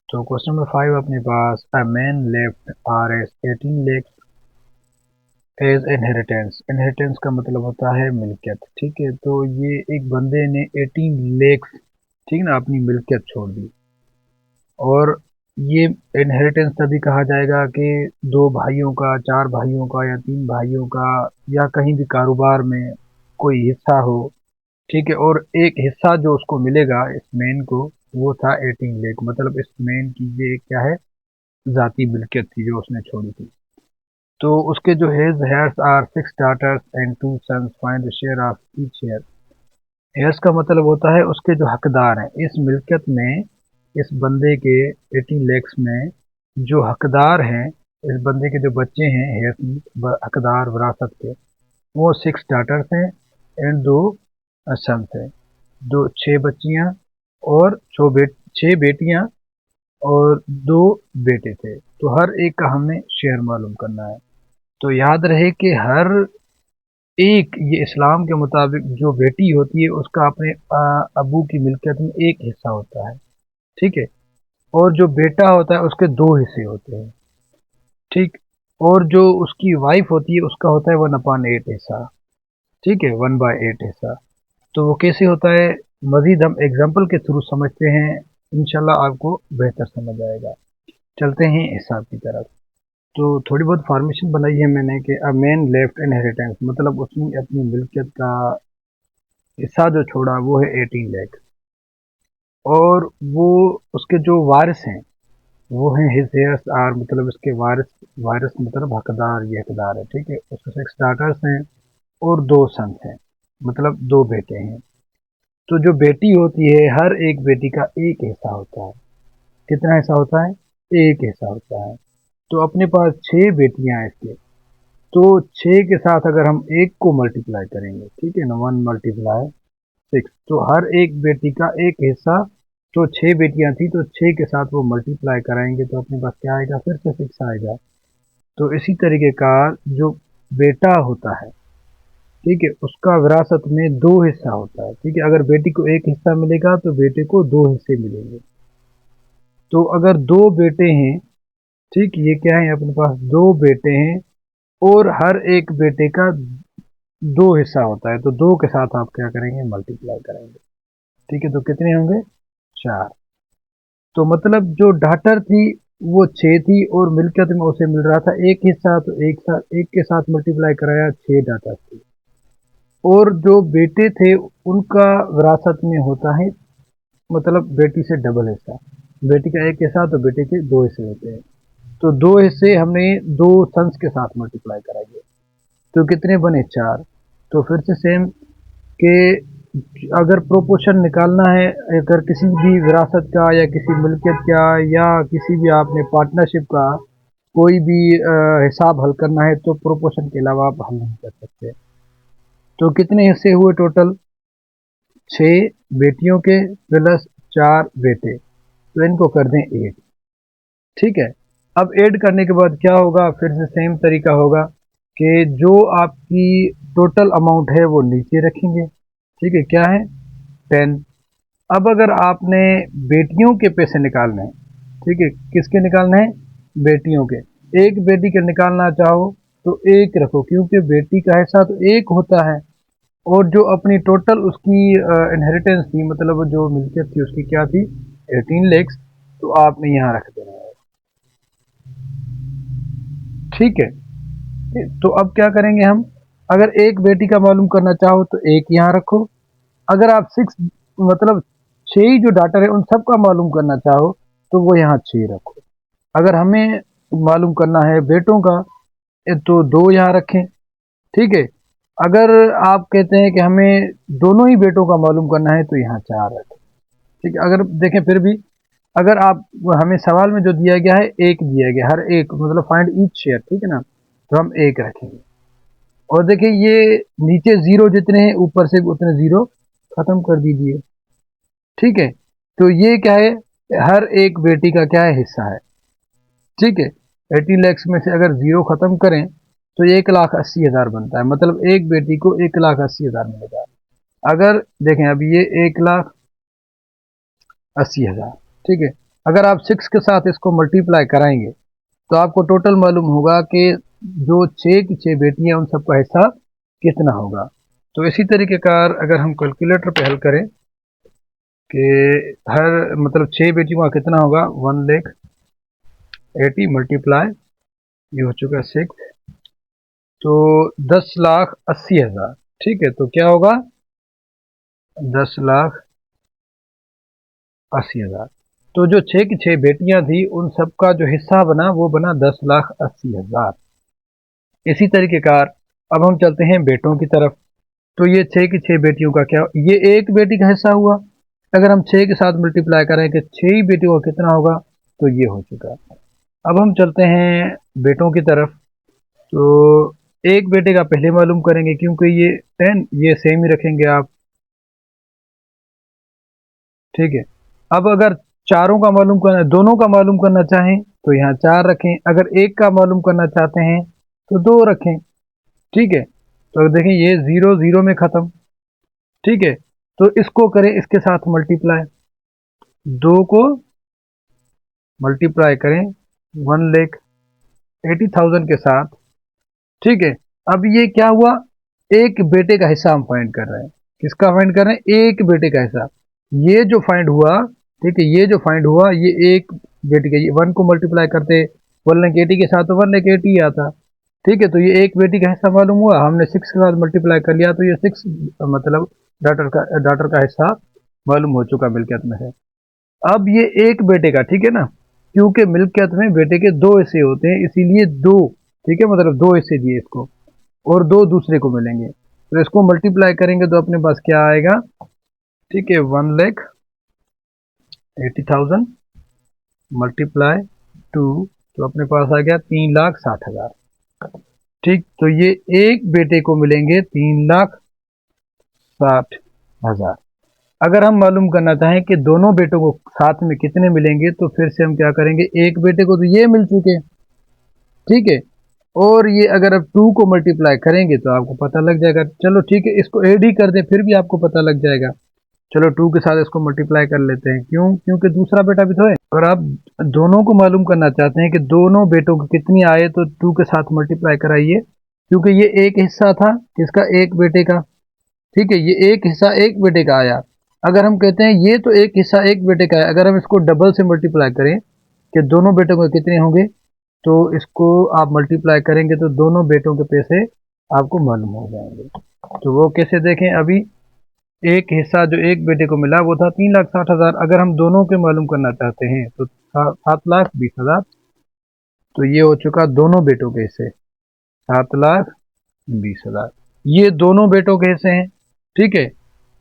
तो question number 5 अपने पास, a man left R S 18 lakhs as inheritance. Inheritance का मतलब होता है मिल्कियत। ठीक है, तो ये एक बंदे ने 18 लेक्स, ठीक ना, अपनी मिल्कियत छोड़ दी। और ये इनहेरिटेंस तभी कहा जाएगा कि दो भाइयों का, चार भाइयों का या तीन भाइयों का, या कहीं भी कारोबार में कोई हिस्सा हो। ठीक है, और एक हिस्सा जो उसको मिलेगा इस मैन को, वो था 18 लेख। मतलब इस मैन की ये क्या है, जाती मिल्कियत थी जो उसने छोड़ी थी। तो उसके जो his heirs are 6 daughters and 2 sons find the share of each heir. Heirs का मतलब होता है उसके जो हकदार हैं इस मिल्कियत में, इस बंदे के 18 लेक्स में जो हकदार हैं, इस बंदे के जो बच्चे हैं हेयर्स हकदार विरासत के, वो 6 daughters हैं एंड 2 sons हैं। दो 6 बच्चियां और 6 बेटियां और 2 बेटे थे। तो हर एक का हमने शेयर मालूम करना है। तो याद रहे कि हर एक, ये इस्लाम के मुताबिक जो बेटी होती है उसका अपने अबू की मिल्कियत में एक हिस्सा होता है। ठीक है, और जो बेटा होता है उसके 2 हिस्से होते हैं। ठीक, और जो उसकी वाइफ होती है उसका होता है 1/8 हिस्सा। ठीक है, 1/8 हिस्सा। तो वो कैसे होता है, मजीद हम एग्जाम्पल के थ्रू समझते हैं, इंशाल्लाह आपको बेहतर समझ आएगा। चलते हैं हिसाब की तरफ। तो थोड़ी बहुत फॉर्मेशन बनाई है मैंने कि अ मैन लेफ्ट इनहेरिटेंस, मतलब उसने अपनी मिल्कियत का हिस्सा जो छोड़ा वो है 18 लाख। और वो उसके जो वारिस हैं वो हैं हिज हेयर्स आर, मतलब इसके वारिस, वारिस मतलब हकदार, ये हकदार है। ठीक है, उसके 6 daughters हैं और 2 sons हैं, मतलब 2 बेटे हैं। तो जो बेटी होती है, हर एक बेटी का एक हिस्सा होता है। कितना हिस्सा होता है, एक हिस्सा होता है। तो अपने पास 6 बेटियां हैं इसके। तो 6 के साथ अगर हम एक को मल्टीप्लाई करेंगे, ठीक है ना, 1 × 6, तो हर एक बेटी का एक हिस्सा। तो 6 बेटियां थी तो 6 के साथ वो मल्टीप्लाई कराएंगे तो अपने पास क्या आएगा, फिर से 6 आएगा। तो इसी तरीके का जो बेटा होता है, ठीक है, उसका विरासत में 2 हिस्सा होता है। ठीक है, अगर बेटी को एक हिस्सा मिलेगा तो बेटे को 2 हिस्से मिलेंगे। तो अगर 2 बेटे हैं, ठीक, ये क्या है, अपने पास 2 बेटे हैं और हर एक बेटे का 2 हिस्सा होता है, तो 2 के साथ आप क्या करेंगे, मल्टीप्लाई करेंगे। ठीक है, तो कितने होंगे, 4। तो मतलब जो डाटर थी वो 6 थी और मिल्कियत में उसे मिल रहा था एक हिस्सा, तो एक साथ, एक के साथ मल्टीप्लाई कराया, 6 डाटर थी। और जो बेटे थे उनका विरासत में होता है, मतलब बेटी से डबल हिस्सा। बेटी का एक हिस्सा तो बेटे के 2 हिस्से होते हैं। तो 2 हिस्से हमने 2 सन्स के साथ मल्टीप्लाई कराएंगे, तो कितने बने, 4। तो फिर से सेम कि अगर प्रोपोर्शन निकालना है, अगर किसी भी विरासत का या किसी मिल्कियत का या किसी भी आपने पार्टनरशिप का कोई भी हिसाब हल करना है, तो प्रोपोर्शन के अलावा आप हल नहीं कर सकते। तो कितने हिस्से हुए टोटल, 6 बेटियों के प्लस 4 बेटे, तो इनको कर दें 8। ठीक है, अब ऐड करने के बाद क्या होगा, फिर से सेम तरीका होगा कि जो आपकी टोटल अमाउंट है वो नीचे रखेंगे। ठीक है, क्या है, 10। अब अगर आपने बेटियों के पैसे निकालने हैं, ठीक है, किसके निकालने हैं, बेटियों के। एक बेटी के निकालना चाहो तो एक रखो, क्योंकि बेटी का हिस्सा तो एक होता है। और जो अपनी टोटल उसकी इनहेरिटेंस थी, मतलब जो मिल्कियत थी उसकी क्या थी, 18 लेक्स, तो आपने यहाँ रख देना है। ठीक है, तो अब क्या करेंगे हम, अगर एक बेटी का मालूम करना चाहो तो एक यहाँ रखो। अगर आप 6, मतलब 6 ही जो डाटर है उन सब का मालूम करना चाहो तो वो यहाँ 6 रखो। अगर हमें मालूम करना है बेटों का, तो 2 यहाँ रखें। ठीक है, अगर आप कहते हैं कि हमें दोनों ही बेटों का मालूम करना है तो यहाँ 4 रखें। ठीक है, अगर देखें फिर भी, अगर आप, हमें सवाल में जो दिया गया है एक दिया गया, हर एक मतलब फाइंड ईच शेयर, ठीक है ना, तो हम एक रखेंगे। और देखिए ये नीचे जीरो जितने हैं ऊपर से उतने जीरो खत्म कर दीजिए। ठीक है, तो ये क्या है, हर एक बेटी का क्या है, हिस्सा है। ठीक है, 80 lakhs में से अगर जीरो खत्म करें तो 1,80,000 बनता है, मतलब एक बेटी को 1,80,000 मिलेगा। अगर देखें अभी ये 1,80,000, ठीक है, अगर आप 6 के साथ इसको मल्टीप्लाई कराएंगे तो आपको टोटल मालूम होगा कि जो 6 की 6 बेटियां उन सबका हिस्सा कितना होगा। तो इसी तरीके कार अगर हम कैलकुलेटर पे हल करें कि हर मतलब 6 बेटियों का कितना होगा, 1,80,000 मल्टीप्लाई, ये हो चुका 6, तो 10,80,000। ठीक है, तो क्या होगा, 10,80,000। तो जो 6 की 6 बेटियां थी उन सबका जो हिस्सा बना वो बना 10,80,000। इसी तरीके कार अब हम चलते हैं बेटों की तरफ। तो ये 6 की 6 बेटियों का क्या, ये एक बेटी का हिस्सा हुआ। अगर हम 6 के साथ मल्टीप्लाई करें कि 6 ही बेटियों का कितना होगा, तो ये हो चुका। अब हम चलते हैं बेटों की तरफ। तो एक बेटे का पहले मालूम करेंगे क्योंकि ये 10 ये सेम ही रखेंगे आप। ठीक है, अब अगर चारों का मालूम करना, दोनों का मालूम करना चाहें तो यहाँ 4 रखें, अगर एक का मालूम करना चाहते हैं तो 2 रखें। ठीक है, तो देखें ये 0 0 में ख़त्म। ठीक है, तो इसको करें इसके साथ मल्टीप्लाई, 2 को मल्टीप्लाई करें 1,80,000 के साथ। ठीक है, अब ये क्या हुआ, एक बेटे का हिस्सा हम फाइंड कर रहे हैं। किसका फाइंड कर रहे हैं, एक बेटे का हिस्सा। ये जो फाइंड हुआ, ठीक है, ये जो फाइंड हुआ ये एक बेटे का, ये 1 को मल्टीप्लाई करते 1,80,000 के साथ तो 1,80,000 ही आता। ठीक है, तो ये एक बेटी का हिस्सा मालूम हुआ, हमने 6 के साथ मल्टीप्लाई कर लिया तो ये 6 मतलब डॉटर का हिस्सा मालूम हो चुका मिल्कियत में है। अब ये एक बेटे का, ठीक है ना, क्योंकि मिल्कियत में बेटे के 2 हिस्से होते हैं इसीलिए 2, ठीक है, मतलब 2 हिस्से दिए इसको और 2 दूसरे को मिलेंगे, तो इसको मल्टीप्लाई करेंगे तो अपने पास क्या आएगा, ठीक है, 1,80,000 मल्टीप्लाई 2, तो अपने पास आ गया 3,60,000। ठीक, तो ये एक बेटे को मिलेंगे 3,60,000। अगर हम मालूम करना चाहें कि दोनों बेटों को साथ में कितने मिलेंगे तो फिर से हम क्या करेंगे, एक बेटे को तो ये मिल चुके, ठीक है, और ये अगर अब 2 को मल्टीप्लाई करेंगे तो आपको पता लग जाएगा। चलो ठीक है, इसको ऐड ही कर दें फिर भी आपको पता लग जाएगा। चलो 2 के साथ इसको मल्टीप्लाई कर लेते हैं, क्यों, क्योंकि दूसरा बेटा भी तो है। अगर आप दोनों को मालूम करना चाहते हैं कि दोनों बेटों को कितनी आए तो 2 के साथ मल्टीप्लाई कराइए, क्योंकि ये एक हिस्सा था किसका, एक बेटे का। ठीक है, ये एक हिस्सा एक बेटे का आया। अगर हम कहते हैं ये तो एक हिस्सा एक बेटे का है, अगर हम इसको डबल से मल्टीप्लाई करें कि दोनों बेटों को कितने होंगे, तो इसको आप मल्टीप्लाई करेंगे तो दोनों बेटों के पैसे आपको मालूम हो जाएंगे। तो वो कैसे देखें, अभी एक हिस्सा जो एक बेटे को मिला वो था 3,60,000। अगर हम दोनों के मालूम करना चाहते हैं तो 7,20,000, तो ये हो चुका दोनों बेटों के हिस्से 7,20,000। ये दोनों बेटों के हिस्से हैं। ठीक है,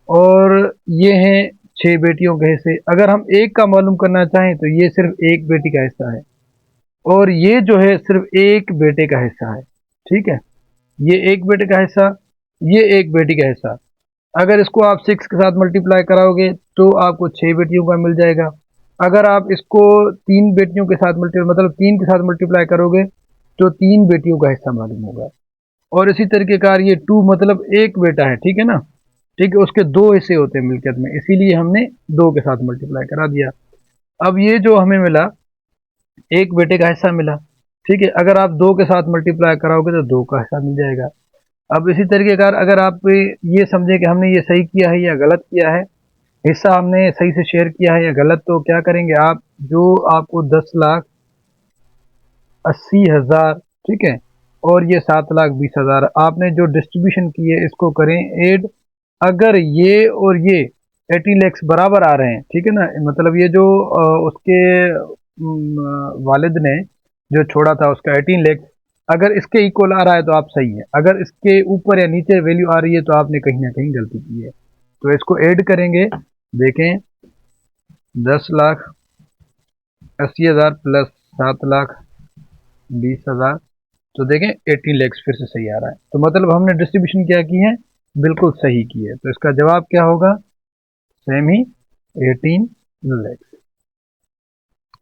और ये हैं 6 बेटियों के हिस्से। अगर हम एक का मालूम करना चाहें तो ये सिर्फ एक बेटी का हिस्सा है, और ये जो है सिर्फ एक बेटे का हिस्सा है। ठीक है, ये एक बेटे का हिस्सा, ये एक बेटी का हिस्सा। अगर इसको आप 6 के साथ मल्टीप्लाई कराओगे तो आपको 6 बेटियों का मिल जाएगा। अगर आप इसको 3 बेटियों के साथ मतलब 3 के साथ मल्टीप्लाई करोगे तो 3 बेटियों का हिस्सा मालूम होगा। और इसी तरीके कार ये 2 मतलब एक बेटा है, ठीक है ना, ठीक है, उसके 2 हिस्से होते हैं मिल्कियत में, इसीलिए हमने 2 के साथ मल्टीप्लाई करा दिया। अब ये जो हमें मिला एक बेटे का हिस्सा मिला, ठीक है, अगर आप 2 के साथ मल्टीप्लाई कराओगे तो 2 का हिस्सा मिल जाएगा। अब इसी तरीके कार अगर आप ये समझे कि हमने ये सही किया है या गलत किया है, हिस्सा हमने सही से शेयर किया है या गलत, तो क्या करेंगे आप, जो आपको 10,80,000, ठीक है, और ये 7,20,000 आपने जो डिस्ट्रीब्यूशन की है इसको करें ऐड। अगर ये और ये 18 लैक्स बराबर आ रहे हैं, ठीक है ना, मतलब ये जो उसके वालिद ने जो छोड़ा था उसका 18 लैक्स, अगर इसके इक्वल आ रहा है तो आप सही है, अगर इसके ऊपर या नीचे वैल्यू आ रही है तो आपने कहीं ना कहीं गलती की है। तो इसको ऐड करेंगे, देखें 10,80,000 प्लस 7,20,000, तो देखें 18 लैक्स फिर से सही आ रहा है। तो मतलब हमने डिस्ट्रीब्यूशन क्या की है, बिल्कुल सही की है। तो इसका जवाब क्या होगा, सेम ही 18 लैक्स।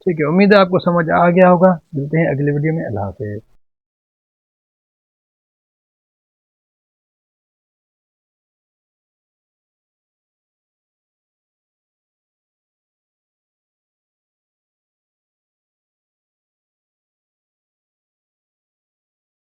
ठीक है, उम्मीद है आपको समझ आ गया होगा। मिलते हैं अगले वीडियो में। अल्लाह हाफिज़।